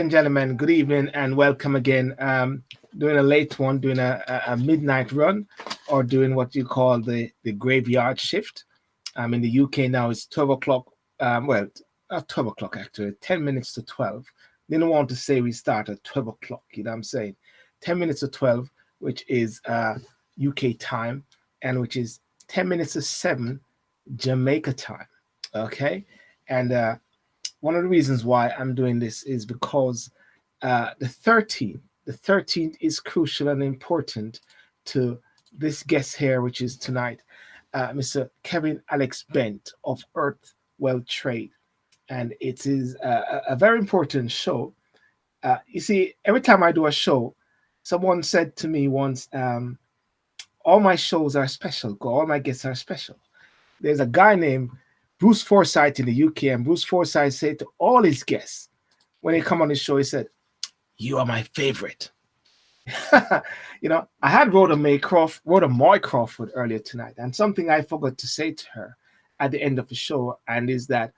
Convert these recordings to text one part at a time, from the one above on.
and gentlemen, good evening and welcome again. Doing a late one, doing a midnight run, or doing what you call the graveyard shift. In the UK now, it's 12 o'clock. Not 12 o'clock actually, 10 minutes to 12. They don't want to say we start at 12 o'clock, you know what I'm saying? 10 minutes to 12, which is UK time, and which is 10 minutes to 7 Jamaica time. Okay. And one of the reasons why I'm doing this is because the 13th is crucial and important to this guest here, which is tonight, Mr. Kevin Alex Bent of Earth Well Trade. And it is a very important show. You see, every time I do a show, someone said to me once, all my shows are special, all my guests are special. There's a guy named Bruce Forsyth in the UK, and Bruce Forsyth said to all his guests when they come on his show, he said, "You are my favorite." I had Rhoda Moy Crawford earlier tonight, and something I forgot to say to her at the end of the show, and is that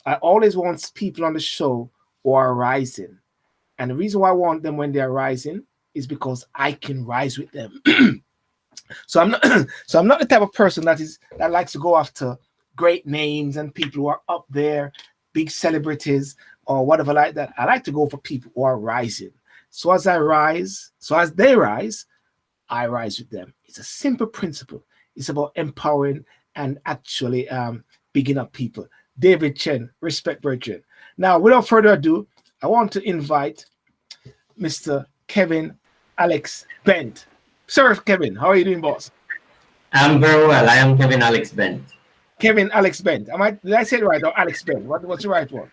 I always want people on the show who are rising, and the reason why I want them when they are rising is because I can rise with them. So I'm not so I'm not the type of person that likes to go after great names and people who are up there, big celebrities or whatever like that. I like to go for people who are rising. So as they rise, I rise with them. It's a simple principle. It's about empowering and actually bigging up people. David Chen, respect brethren. Now, without further ado, I want to invite Mr. Kevin Alex Bent. Sir Kevin, how are you doing, boss? I'm very well. I am Kevin Alex Bent. Kevin Alex Bent. Did I say it right? Or Alex Bent? What's the right one?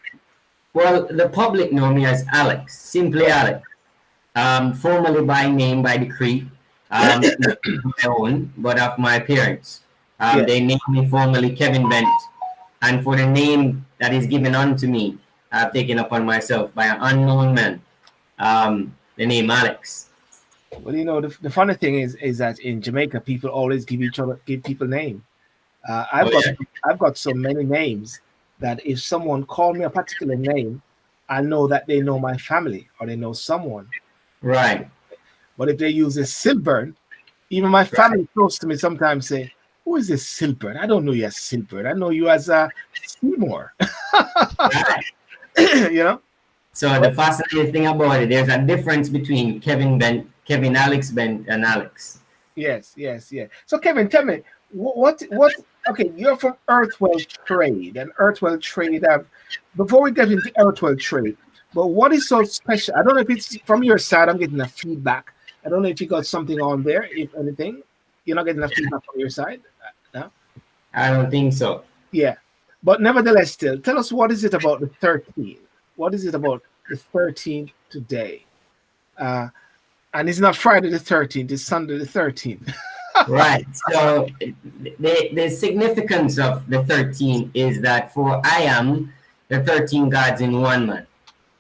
Well, the public know me as Alex, simply Alex. Formerly by name, by decree, not my own, but of my parents. Yes. They named me formally Kevin Bent. And for the name that is given unto me, I've taken upon myself by an unknown man, the name Alex. Well, the funny thing is that in Jamaica, people always give people name. I've got so many names that if someone called me a particular name, I know that they know my family or they know someone. Right. But if they use a SYLBOURNE, even my family close to me sometimes say, "Who is this SYLBOURNE? I don't know you as SYLBOURNE. I know you as Seymour." Right. You know. So the fascinating thing about it, there's a difference between Kevin Bent, Kevin Alex Bent, and Alex. Yes. So Kevin, tell me what? Okay, you're from Earthwell Trade, and Earthwell Trade. Before we get into Earthwell Trade, but what is so special? I don't know if it's from your side. I'm getting a feedback. I don't know if you got something on there. If anything, you're not getting a feedback from your side. No? I don't think so. Yeah, but nevertheless, still, tell us what is it about the 13th? What is it about the 13th today? And it's not Friday the 13th; it's Sunday the 13th. Right. So the significance of the 13 is that for I am the 13 gods in one man.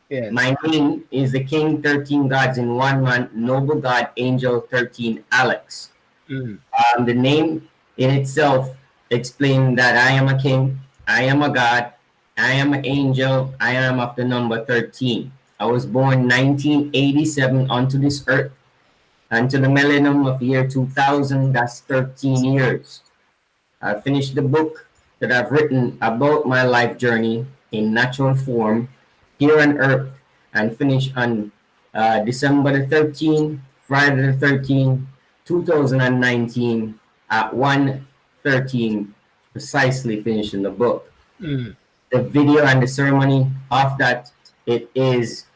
Yes. My name is the King 13 gods in one man, noble God, angel 13 Alex. The name in itself explains that I am a king, I am a god, I am an angel, I am of the number 13. I was born 1987 onto this earth. Until the millennium of year 2000, that's 13 years. I finished the book that I've written about my life journey in natural form here on earth, and finished on December the 13th, Friday the 13th, 2019 at 1:13, precisely finishing the book. The video and the ceremony of that, it is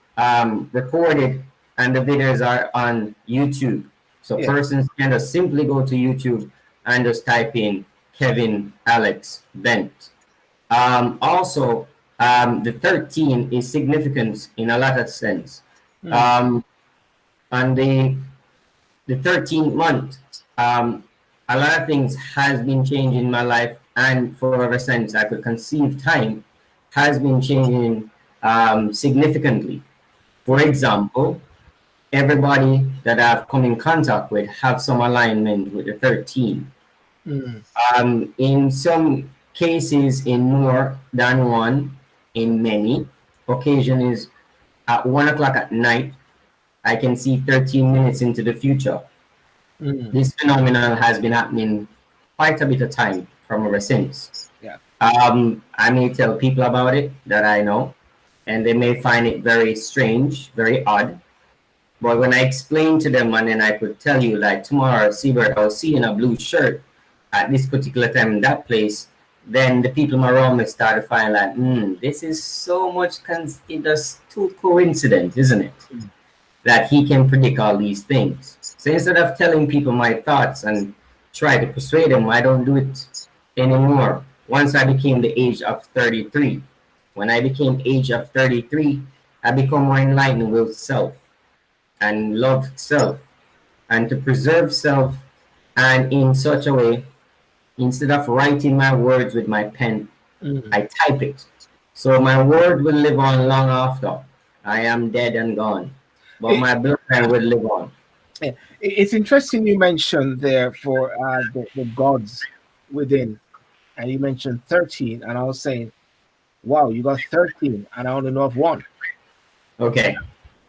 recorded, and the videos are on YouTube. So persons can just simply go to YouTube and just type in Kevin Alex Bent. Also, the 13 is significant in a lot of sense. On the 13th month, a lot of things has been changing in my life, and for ever since I could conceive time, has been changing significantly. For example, everybody that I've come in contact with have some alignment with the 13. In some cases, in more than one, in many occasions, at 1 o'clock at night, I can see 13 minutes into the future. This phenomenon has been happening quite a bit of time from ever since. Yeah. I may tell people about it that I know, and they may find it very strange, very odd. But when I explain to them, and then I could tell you, like tomorrow, Seabird, I'll see you in a blue shirt at this particular time in that place, then the people around me start to find like, this is so much, it's too coincident, isn't it? That he can predict all these things. So instead of telling people my thoughts and try to persuade them, I don't do it anymore. Once I became the age of 33, when I became age of 33, I become more enlightened with self and love self and to preserve self, and in such a way, instead of writing my words with my pen, I type it. So my word will live on long after I am dead and gone. But my bloodline will live on. It's interesting you mentioned there for the gods within, and you mentioned 13, and I was saying, wow, you got 13, and I only know of one. Okay.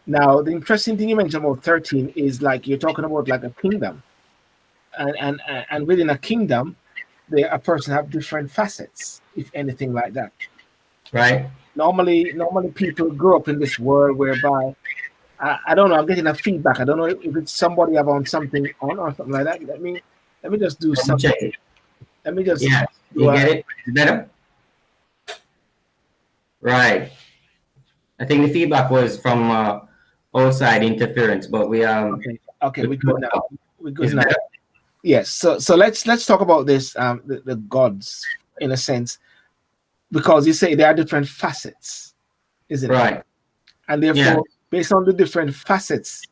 Now, the interesting thing you mentioned about 13 is like you're talking about like a kingdom, and within a kingdom, a person have different facets, if anything like that. Right. Normally people grow up in this world whereby I don't know. I'm getting a feedback. I don't know if it's somebody have on something on or something like that. Let me just do something. Check it. Let me just you get it? Is better? Right. I think the feedback was from outside interference, but we okay, we're good now. We're good now. Yes. So let's talk about this the gods in a sense, because you say there are different facets, isn't it? Right. And therefore, based on the different facets,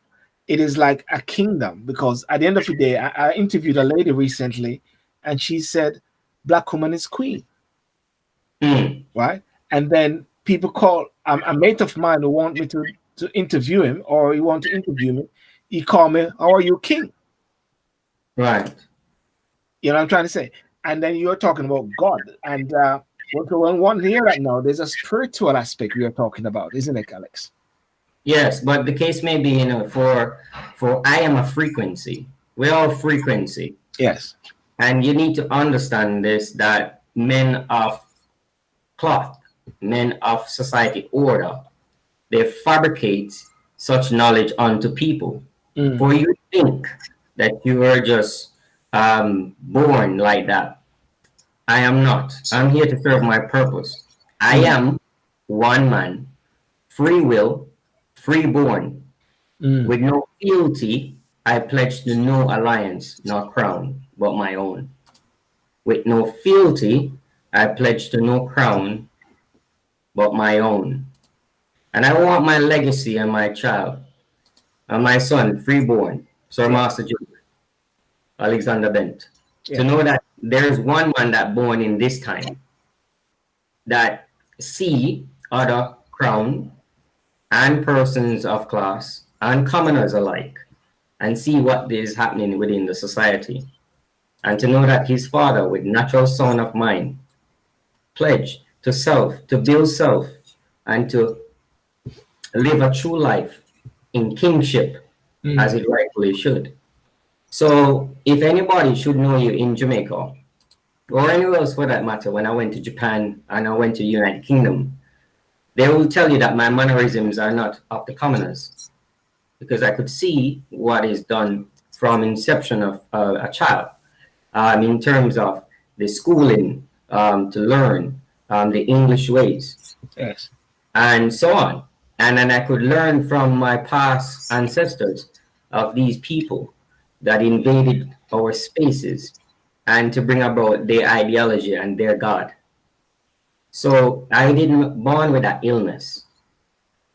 it is like a kingdom. Because at the end of the day, I interviewed a lady recently, and she said, "Black woman is queen." Right? And then people call a mate of mine who want me to interview him, or he want to interview me. He called me, "How are you, king?" Right. You know what I'm trying to say? And then you're talking about God, and when one hear that now, there's a spiritual aspect we are talking about, isn't it, Alex? Yes, but the case may be, for I am a frequency. We're all frequency. Yes. And you need to understand this, that men of cloth, men of society order, they fabricate such knowledge onto people. For you to think that you were just born like that. I am not. I'm here to serve my purpose. I am one man, free will, free-born. With no fealty, I pledge to no alliance nor crown but my own. With no fealty, I pledge to no crown but my own. And I want my legacy and my child and my son, free-born, Sir Master Junior, Alexander Bent, to know that there's one man that born in this time that see other crown and persons of class and commoners alike, and see what is happening within the society, and to know that his father, with natural sound of mind, pledged to self, to build self, and to live a true life in kingship as it rightfully should. So if anybody should know you in Jamaica, or anywhere else for that matter, when I went to Japan and I went to the United Kingdom, they will tell you that my mannerisms are not of the commoners, because I could see what is done from inception of a child, in terms of the schooling, to learn the English ways, and so on. And then I could learn from my past ancestors of these people that invaded our spaces, and to bring about their ideology and their God. So I didn't born with that illness,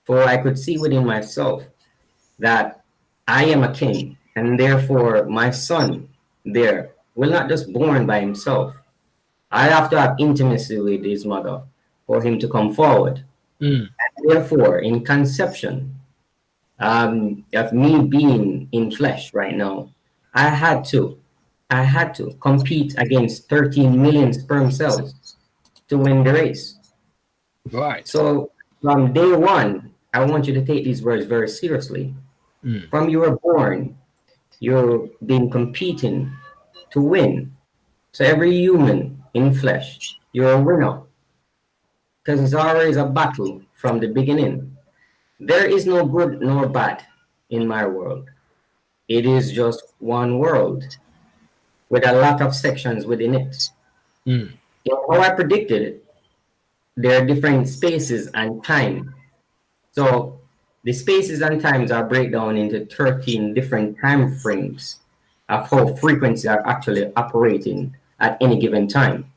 for I could see within myself that I am a king, and therefore my son there will not just born by himself. I have to have intimacy with his mother for him to come forward. And therefore, in conception of me being in flesh right now, I had to compete against 13 million sperm cells to win the race. Right. So from day one, I want you to take these words very seriously. Mm. From you were born, you've been competing to win. So every human in flesh, you're a winner. Because it's always a battle from the beginning. There is no good nor bad in my world. It is just one world with a lot of sections within it. Mm. How I predicted it, there are different spaces and time. So the spaces and times are breakdown into 13 different time frames of how frequencies are actually operating at any given time.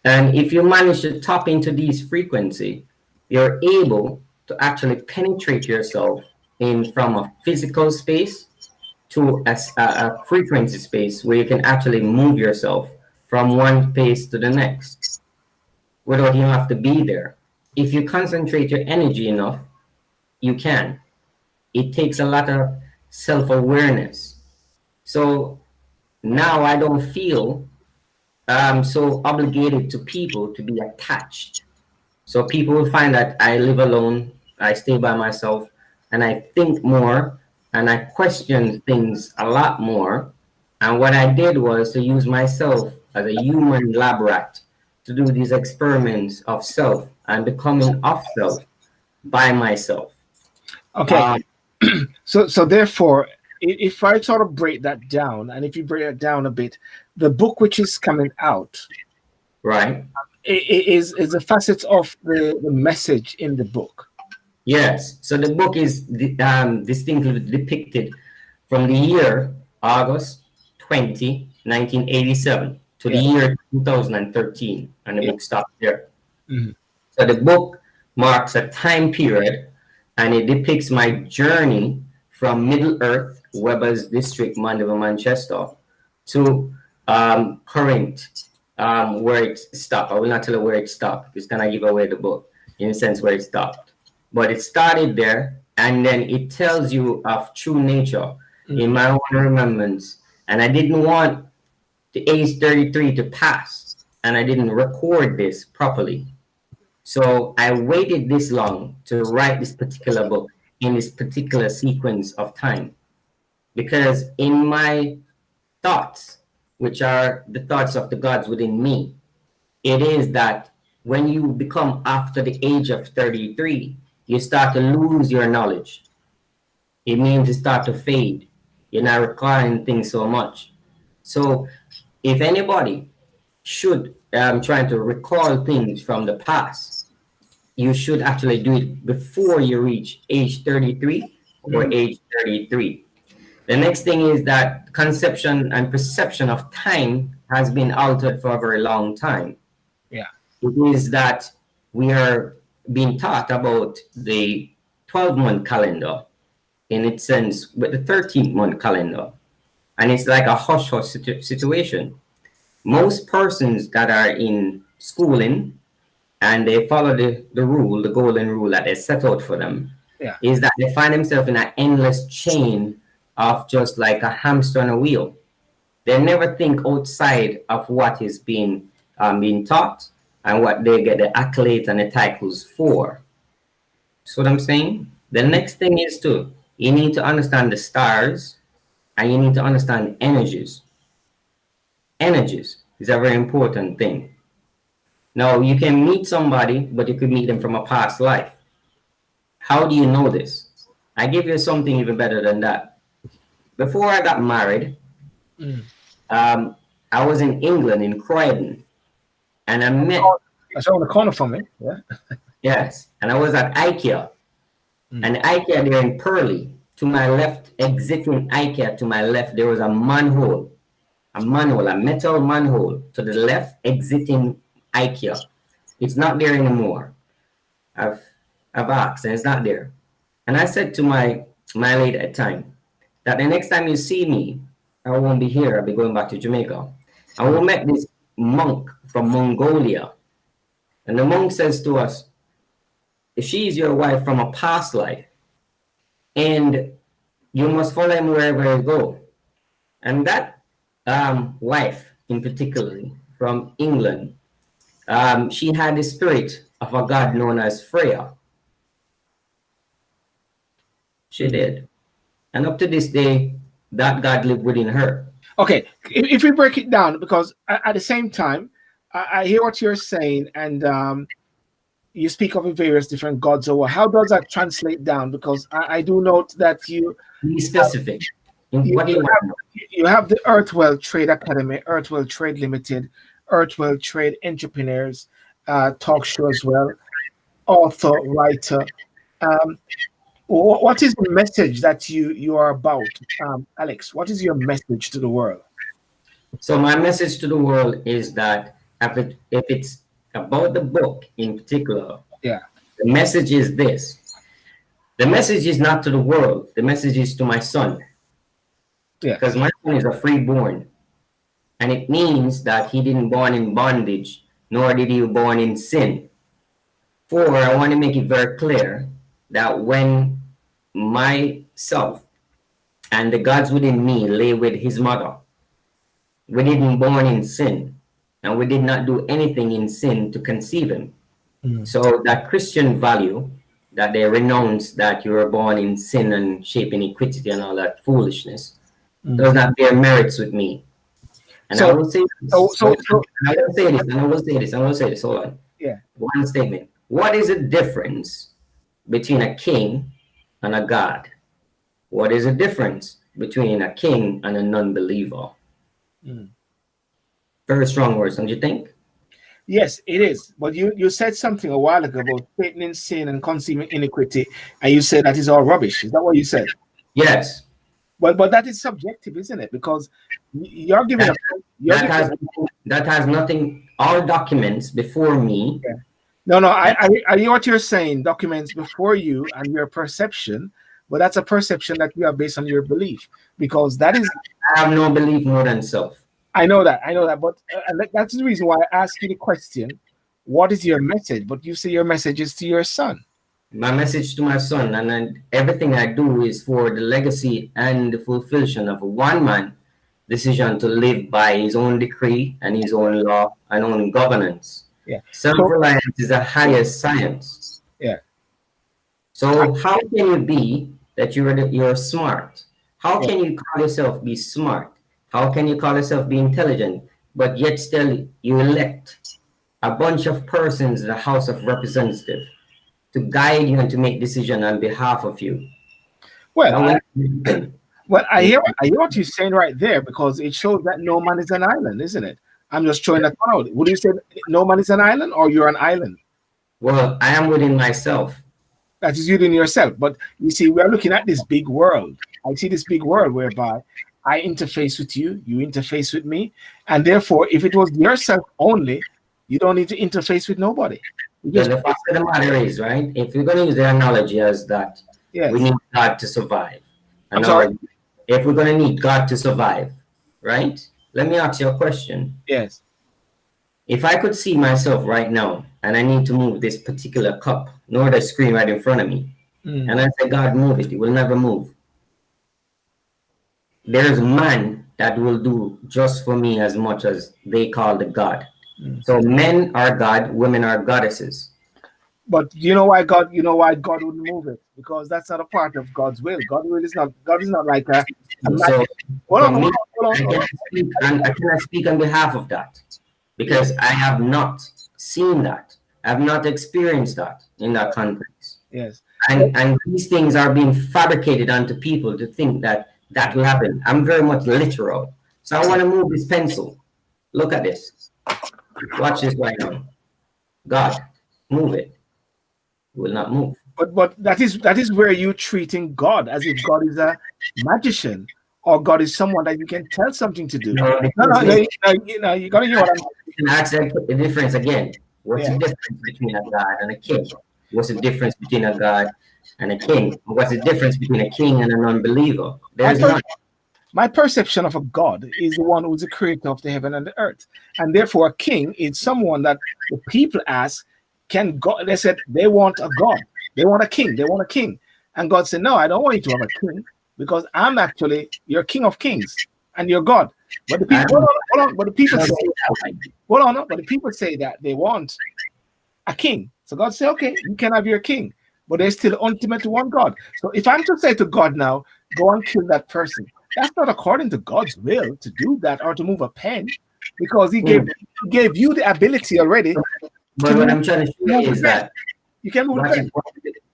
And if you manage to tap into these frequency, you're able to actually penetrate yourself in from a physical space to a frequency space where you can actually move yourself from one space to the next without you have to be there. If you concentrate your energy enough, you can. It takes a lot of self-awareness. So now I don't feel so obligated to people to be attached. So people will find that I live alone, I stay by myself, and I think more and I question things a lot more. And what I did was to use myself as a human lab rat to do these experiments of self and becoming of self by myself. Okay. Um, So therefore, if I sort of break that down, and if you break it down a bit, the book which is coming out right? is a facet of the message in the book. Yes. So the book is distinctly depicted from the year August 20, 1987 to the Yeah. year 2013, and the Yeah. book stops there. Mhm. So the book marks a time period and it depicts my journey from Middle Earth, Weber's district, Mandeville, Manchester, to current, where it stopped. I will not tell you where it stopped. It's going to give away the book in a sense where it stopped. But it started there, and then it tells you of true nature in my own remembrance. And I didn't want the age 33 to pass, and I didn't record this properly. So I waited this long to write this particular book in this particular sequence of time. Because in my thoughts, which are the thoughts of the gods within me, it is that when you become after the age of 33, you start to lose your knowledge. It means you start to fade. You're not recalling things so much. So if anybody should trying to recall things from the past, you should actually do it before you reach age 33 or age 33. The next thing is that conception and perception of time has been altered for a very long time. Yeah. It is that we are being taught about the 12-month calendar in its sense with the 13th-month calendar. And it's like a hush-hush situation. Most persons that are in schooling and they follow the rule, the golden rule that they set out for them, Yeah. is that they find themselves in an endless chain of just like a hamster on a wheel. They never think outside of what is being taught and what they get the accolades and the titles for. So what I'm saying? The next thing is you need to understand the stars and you need to understand energies. Energies is a very important thing. Now, you can meet somebody, but you could meet them from a past life. How do you know this? I give you something even better than that. Before I got married, Mm. I was in England, in Croydon, and I met, Oh, that's around the corner from me. Yeah. yes, and I was at IKEA. And IKEA there in Purley, to my left, exiting IKEA, to my left, there was a manhole, a metal manhole to the left, exiting IKEA. It's not there anymore. I've asked, and it's not there. And I said to my lady at the time that the next time you see me, I won't be here. I'll be going back to Jamaica. And we met this monk from Mongolia, and the monk says to us, "If she is your wife from a past life, and you must follow him wherever you go." And that wife, in particular from England, she had the spirit of a god known as Freya. She did. And up to this day, that God lived within her. Okay, if we break it down, because at the same time, I hear what you're saying, and you speak of various different gods. Or how does that translate down? Because I do note that Be specific. you, What do you you want to know? you have the Earthwell Trade Academy, Earthwell Trade Limited, Earthwell Trade Entrepreneurs talk show as well, author, writer. Um, what is the message that you are about, Alex? What is your message to the world? So my message to the world is that if it's about the book in particular, Yeah, the message is this. The message is not to the world. The message is to my son. yeah. Because my son is a freeborn. And it means that he didn't born in bondage, nor did he born in sin. For I want to make it very clear that when myself and the gods within me lay with his mother, we didn't born in sin, and we did not do anything in sin to conceive him. So that Christian value that they renounce that you were born in sin and shape iniquity and all that foolishness does not bear merits with me. And I So, will say this. I will say this, and I will say this, and I will say this. Hold on. yeah. One statement. What is the difference between a king and a god? What is the difference between a king and a non-believer? Very strong words, don't you think? Yes, it is. But you said something a while ago about Satan in sin and conceiving iniquity, and you said that is all rubbish. Is that what you said? Yes. But that is subjective, isn't it? Because you're giving that has nothing. All documents before me. Yeah. No. I hear what you're saying. Documents before you and your perception, but that's a perception that you are based on your belief. Because that is. I have no belief more than self. I know that, but that's the reason why I asked you the question, what is your message? But you say your message is to your son. My message to my son, and everything I do is for the legacy and the fulfillment of one man decision to live by his own decree and his own law and own governance. Yeah. Self-reliance is a higher science. Yeah. So how can you be that you're smart? How can you call yourself be smart? How can you call yourself be intelligent, but yet still you elect a bunch of persons in the House of Representatives to guide you and to make decisions on behalf of you? Well, I hear what you're saying right there, because it shows that no man is an island, isn't it? I'm just throwing that one out. Would you say no man is an island, or you're an island? Well, I am within myself. That is within yourself. But you see, we are looking at this big world. I see this big world whereby I interface with you, you interface with me, and therefore, if it was yourself only, you don't need to interface with nobody. The fact of the matter is, right, if we're going to use the analogy as that, we need God to survive. I'm sorry? If we're going to need God to survive, right? Let me ask you a question. Yes. If I could see myself right now, and I need to move this particular cup, nor the screen right in front of me, and I say, God, move it, it will never move. There's man that will do just for me as much as they call the God. So men are God, women are goddesses. But you know why God wouldn't move it? Because that's not a part of God's will. God is not like a so hold on. I cannot speak on behalf of that, because I have not seen that. I have not experienced that in that context. Yes. And these things are being fabricated onto people to think that will happen. I'm very much literal. So I want to move this pencil. Look at this. Watch this right now. God, move it. It will not move. But that is where you're treating God as if God is a magician, or God is someone that you can tell something to do. No, you gotta hear what I'm saying. Ask the difference again. What's the difference between a God and a king? What's the difference between a God and a king? What's the difference between a king and an unbeliever? There's none. My perception of a God is the one who's the creator of the heaven and the earth. And therefore, a king is someone that the people ask, can God? They said they want a God. They want a king. They want a king. And God said, no, I don't want you to have a king, because I'm actually your king of kings and your God. But the people, hold on. But the people say, hold on. But the people say that they want a king. So God said, okay, you can have your king. but there's still ultimately one God. So if I'm to say to God now, go and kill that person, that's not according to God's will to do that or to move a pen, because he gave you the ability already to But what I'm trying to show move you the is pen. that You can move the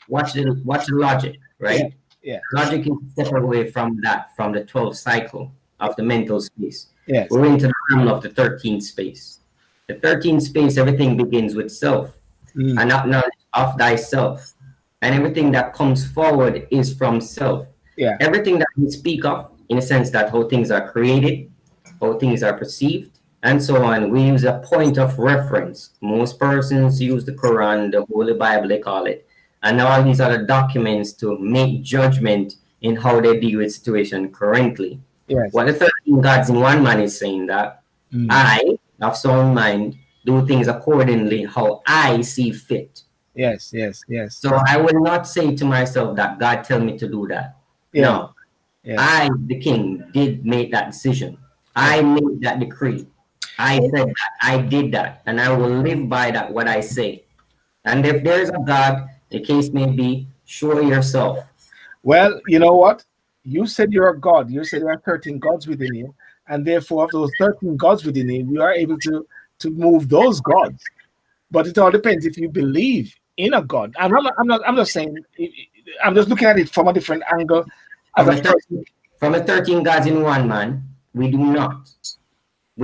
watch pen. it, watch the logic, Yeah, right? yeah, Logic is separate away from that, from the 12th cycle of the mental space. yes, We're into the realm of the 13th space. The 13th space, everything begins with self and knowledge of thyself. And everything that comes forward is from self. yeah, Everything that we speak of, in a sense that how things are created, how things are perceived, and so on, we use a point of reference. Most persons use the Quran, the Holy Bible, they call it, and all these other documents to make judgment in how they deal with situation currently. yes, What the 13 gods in one man is saying that I, of sound mind, do things accordingly how I see fit. yes, yes, yes, So I will not say to myself that God tell me to do that. yes, No, yes, I, the king, did make that decision. yes. I made that decree. I said that. I did that. And I will live by that, what I say. And if there's a God, the case may be, show yourself. Well, you know what? You said you're a God. You said there are 13 gods within you, and therefore, of those 13 gods within you, you are able to move those gods. But it all depends if you believe in a God. I'm not saying. I'm just looking at it from a different angle as From a the person. 13, from the 13 gods in one man, we do not.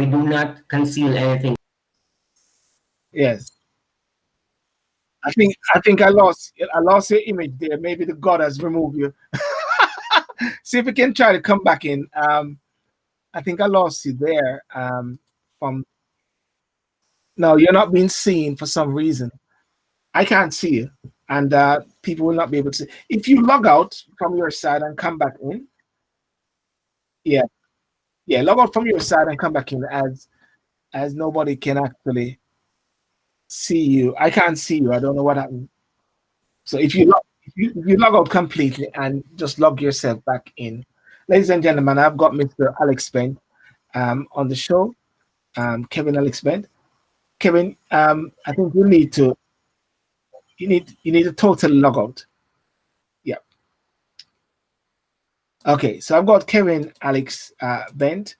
We do not conceal anything. Yes, I think I lost your image there. Maybe the God has removed you. See if we can try to come back in. I think I lost you there. From No, you're not being seen for some reason. I can't see you, and people will not be able to see. If you log out from your side and come back in, yeah, yeah, log out from your side and come back in, as nobody can actually see you. I can't see you. I don't know what happened. So if you log out completely and just log yourself back in, ladies and gentlemen, I've got Mr. Alex Bent on the show. Kevin Alex Bent. Kevin, I think you need a total log out. Yeah. Okay, so I've got Kevin Alex Bent,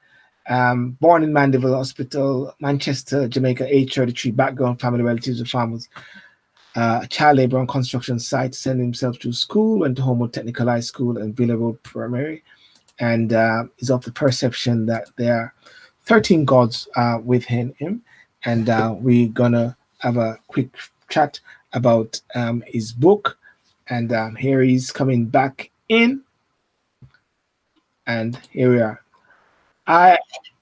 born in Mandeville Hospital, Manchester, Jamaica, age 33, background, family, relatives, and farmers. Child labor on construction site, sent himself to school, went to Homewood Technical High School and Villa Road Primary, and is of the perception that there are 13 gods within him. And we're gonna have a quick chat about his book. And here he's coming back in, and here we are. I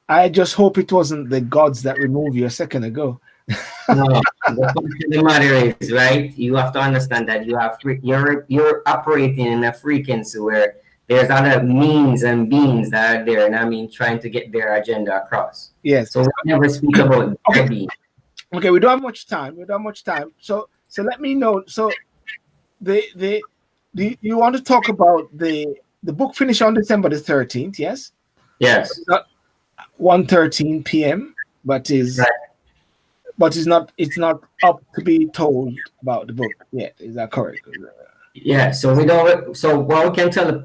I just hope it wasn't the gods that removed you a second ago. No, the fact of the matter is, right? You have to understand that you're operating in a frequency where there's other means and beings that are there, and I mean trying to get their agenda across. Yes. So we never speak about their being. Okay, we don't have much time. We don't have much time. So let me know. So the do you want to talk about the book finish on December the 13th? Yes. Yes. Not 1:13 p.m. But is Right. but it's not up to be told about the book yet. Is that correct? Yeah. So we don't. So what we can tell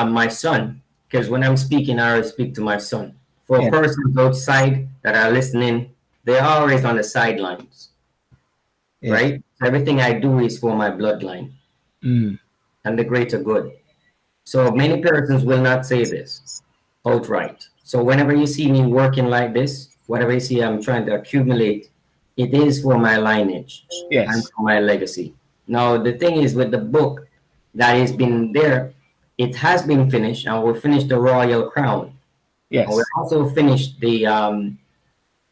my son, because when I'm speaking, I always speak to my son. For Yeah. persons outside that are listening, they're always on the sidelines, Yeah. right? Everything I do is for my bloodline Mm. and the greater good. So many persons will not say this outright. So whenever you see me working like this, whatever you see I'm trying to accumulate, it is for my lineage and Yes. for my legacy. Now the thing is with the book that has been there, it has been finished, and we'll finish the royal crown. And we'll Yes. also finish the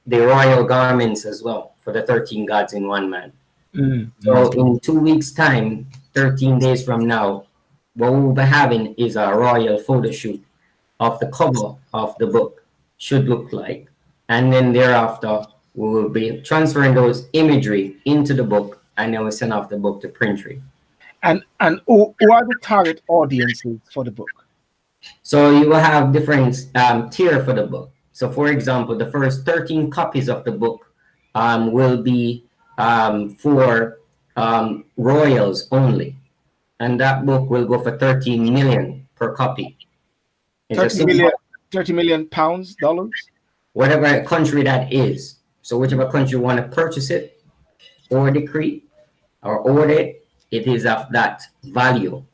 royal garments as well for the 13 gods in one man. Mm. So in 2 weeks' time, 13 days from now, what we'll be having is a royal photo shoot of the cover of the book should look like. And then thereafter, we will be transferring those imagery into the book, and then we send off the book to printry. And who are the target audiences for the book? So you will have different tier for the book. So for example, the first 13 copies of the book will be for royals only, and that book will go for 13 million per copy. It's a 30 simple, million, 30 million pounds, dollars. whatever country that is. So whichever country want to purchase it or decree or order it, it is of that value.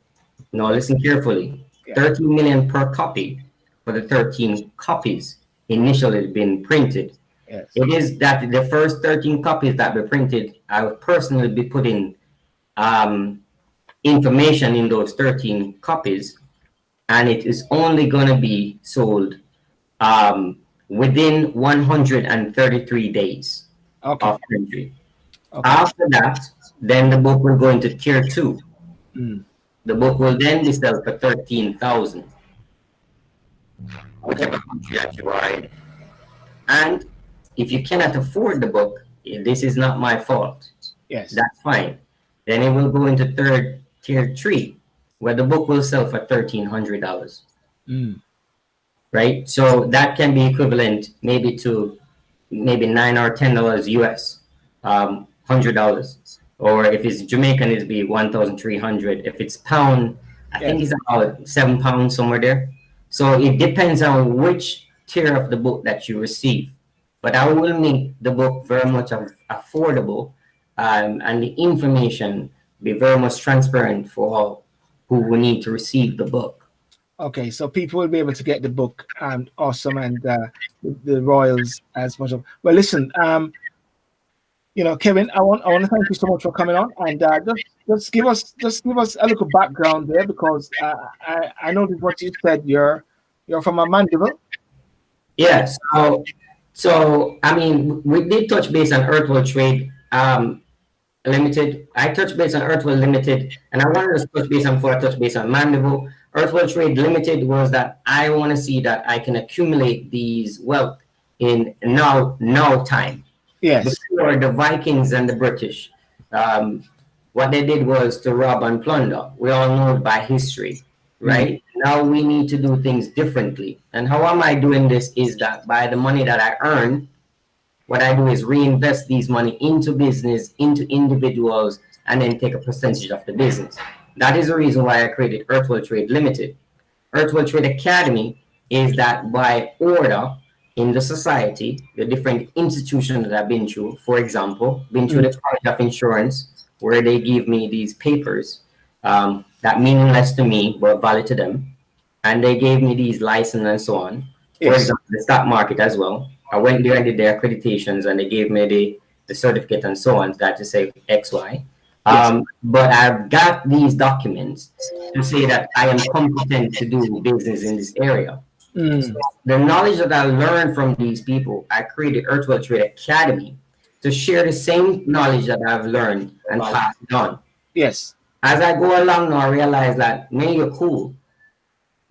Now listen carefully. Yeah. 13 million per copy for the 13 copies initially been printed. Yes. It is that the first 13 copies that were printed, I would personally be putting information in those 13 copies, and it is only going to be sold within 133 days Okay. of printing. Okay. After that, then the book will go into tier 2. The book will then be sold for 13,000, whichever country that you are in. And if you cannot afford the book, this is not my fault. Yes. That's fine. Then it will go into tier 3, where the book will sell for $1,300. Right? So that can be equivalent maybe to $9 or $10 US, $100. Or if it's Jamaican, it'd be 1,300. If it's pound, I think it's about £7 somewhere there. So it depends on which tier of the book that you receive. But I will make the book very much affordable, and the information be very much transparent for all who will need to receive the book. Okay, so people will be able to get the book, and awesome, and the royals as much of. Well, listen, Kevin, I want to thank you so much for coming on, and just give us a little background there, because I noticed what you said. You're from a Mandeville. Yes. So I mean, we did touch base on Earthworld Trade Limited. I touched base on Earthworld Limited, and I wanted to touch base on before I touch base on Mandeville. Earthworld Trade Limited was that I want to see that I can accumulate these wealth in now time. Yes. Before the Vikings and the British, what they did was to rob and plunder. We all know by history, right? Now we need to do things differently. And how am I doing this is that by the money that I earn, what I do is reinvest these money into business, into individuals, and then take a percentage of the business. That is the reason why I created Earthworld Trade Limited. Earthworld Trade Academy is that by order in the society, the different institutions that I've been through, for example, been through the College of Insurance, where they give me these papers that meaningless to me but valid to them, and they gave me these licenses and so on. For example, the stock market as well. I went there and did their accreditations, and they gave me the certificate and so on, that to say XY. But I've got these documents to say that I am competent to do business in this area. So the knowledge that I learned from these people, I created Earthworld Trade Academy to share the same knowledge that I've learned and pass it on. Yes. As I go along now, I realize that, man, you're cool.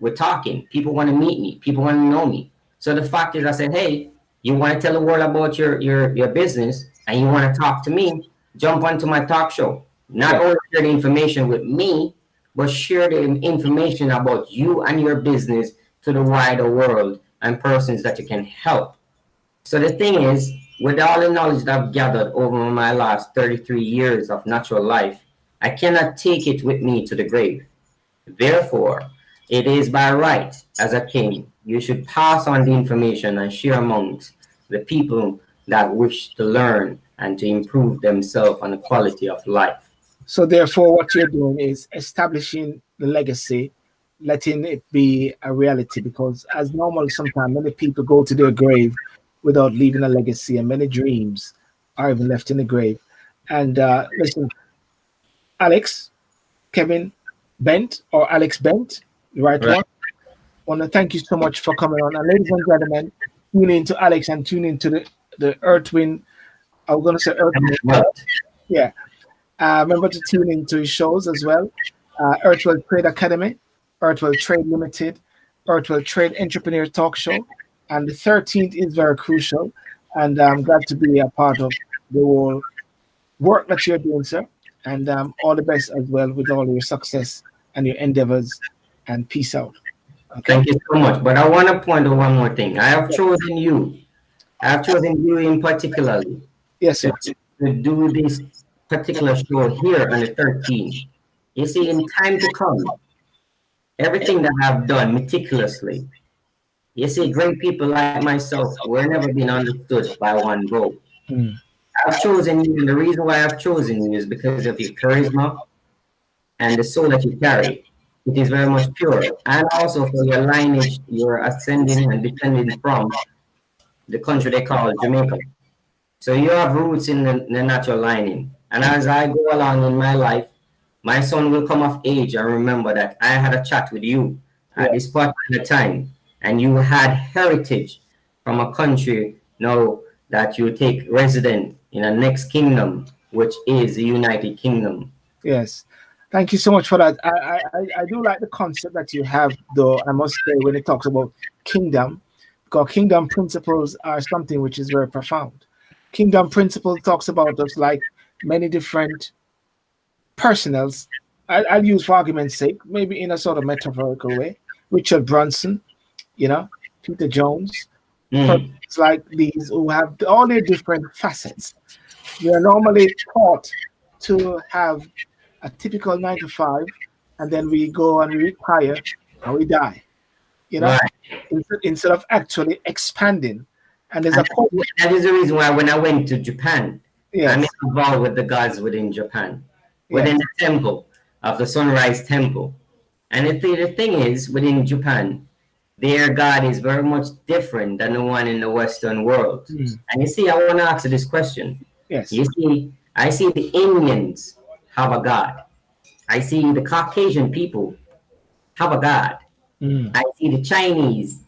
We're talking. People want to meet me. People want to know me. So the fact is, I said, hey, you want to tell the world about your business and you want to talk to me, jump onto my talk show. Not only share the information with me, but share the information about you and your business to the wider world and persons that you can help. So the thing is, with all the knowledge that I've gathered over my last 33 years of natural life, I cannot take it with me to the grave. Therefore, it is by right, as a king, you should pass on the information and share amongst the people that wish to learn and to improve themselves and the quality of life. So therefore, what you're doing is establishing the legacy, letting it be a reality, because as normal, sometimes many people go to their grave without leaving a legacy, and many dreams are even left in the grave. And listen, Alex, Kevin Bent, or Alex Bent, the right one. I want to thank you so much for coming on. And ladies and gentlemen, tune in to Alex and tune into the Earth Wind. I'm going to say Earth Wind. Yeah. Remember to tune into his shows as well. Earthworld Trade Academy, Earthworld Trade Limited, Earthworld Trade Entrepreneur Talk Show. And the 13th is very crucial. And I'm glad to be a part of the whole work that you're doing, sir. And all the best as well with all your success and your endeavors. And peace out. Okay? Thank you so much. But I want to point out one more thing. I have chosen you. I have chosen you in particular. Yes, sir. To do this particular show here on the 13th. You see, in time to come, everything that I've done meticulously, you see, great people like myself were never been understood by one go. Mm. I've chosen you, and the reason why I've chosen you is because of your charisma and the soul that you carry. It is very much pure. And also for your lineage, you're ascending and descending from the country they call Jamaica. So you have roots in the natural lining. And as I go along in my life, my son will come of age and remember that I had a chat with you at this part in the time, and you had heritage from a country now that you take resident in a next kingdom, which is the United Kingdom. Yes. Thank you so much for that. I do like the concept that you have, though, I must say, when it talks about kingdom, because kingdom principles are something which is very profound. Kingdom principle talks about us like many different personals. I'll use for argument's sake, maybe in a sort of metaphorical way. Richard Branson, you know, Peter Jones, persons like these who have all their different facets. We are normally taught to have a typical 9 to 5, and then we go and we retire and we die, you know, Right. instead of actually expanding. And there's a quote. That is the reason why when I went to Japan, I'm Yes, involved with the gods within Japan, yes, within the temple of the Sunrise Temple. And the thing is, within Japan, their God is very much different than the one in the Western world. mm, And you see, I want to ask you this question. yes, You see, I see the Indians have a God. I see the Caucasian people have a God. mm, I see the Chinese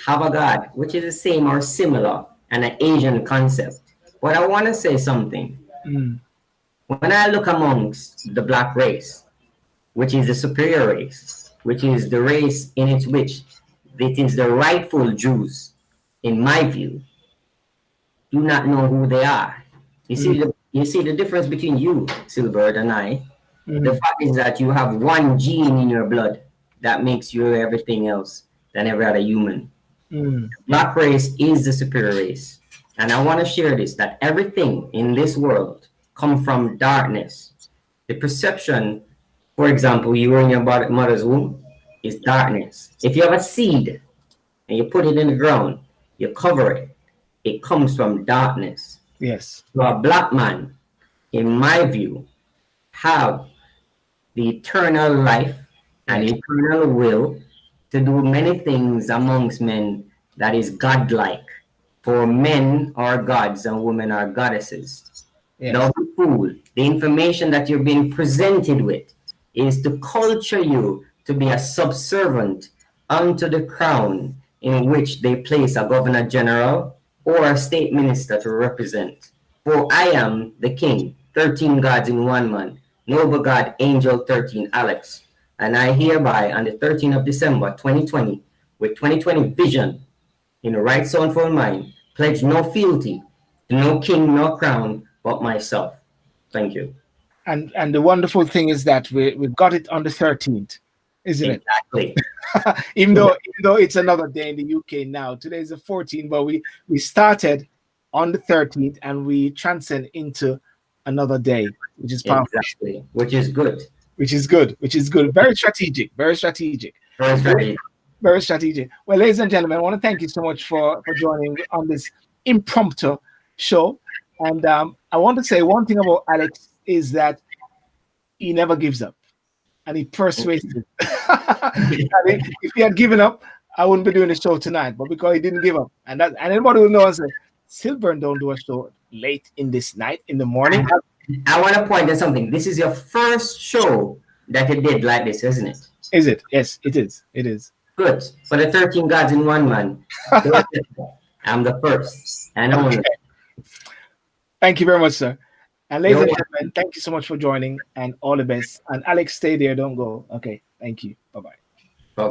have a God, which is the same or similar and an Asian concept. But I want to say something. mm, When I look amongst the black race, which is the superior race, which is the race in which it is the rightful Jews, in my view, do not know who they are. You see the difference between you, Silbert, and I. The mm, fact is that you have one gene in your blood that makes you everything else than every other human. mm, Black race is the superior race. And I want to share this, that everything in this world comes from darkness. The perception, for example, you were in your mother's womb, is darkness. If you have a seed and you put it in the ground, you cover it, it comes from darkness. yes, So a black man, in my view, have the eternal life and yes, eternal will to do many things amongst men that is godlike. For men are gods and women are goddesses. yes, Don't be fooled. The information that you're being presented with is to culture you to be a subservient unto the crown in which they place a governor general or a state minister to represent. For I am the king, 13 gods in one man, noble god, angel 13, Alex. And I hereby, on the 13th of December 2020, with 2020 vision, in the right soulful mind, pledge no fealty to no king, no crown, but myself. Thank you. and the wonderful thing is that we got it on the 13th, isn't it? Exactly. Even though it's another day in the UK now. Today is the 14th, but we started on the 13th and we transcend into another day, which is powerful, Exactly. Which is good. which is good, which is good. Very strategic, very strategic. Very strategic. Very strategic. Well, ladies and gentlemen, I want to thank you so much for joining on this impromptu show. And I want to say one thing about Alex is that he never gives up, and he persuasive. If he had given up, I wouldn't be doing the show tonight. But because he didn't give up, and anybody will know and say, Silburn don't do a show late in this night in the morning. I want to point out something. This is your first show that you did like this, isn't it? Is it? Yes, it is. It is. Good. For the 13 gods in one man. I'm the first and only. Thank you very much, sir. And ladies and gentlemen, thank you so much for joining, and all the best. And Alex, stay there, don't go. Okay, thank you. Bye-bye.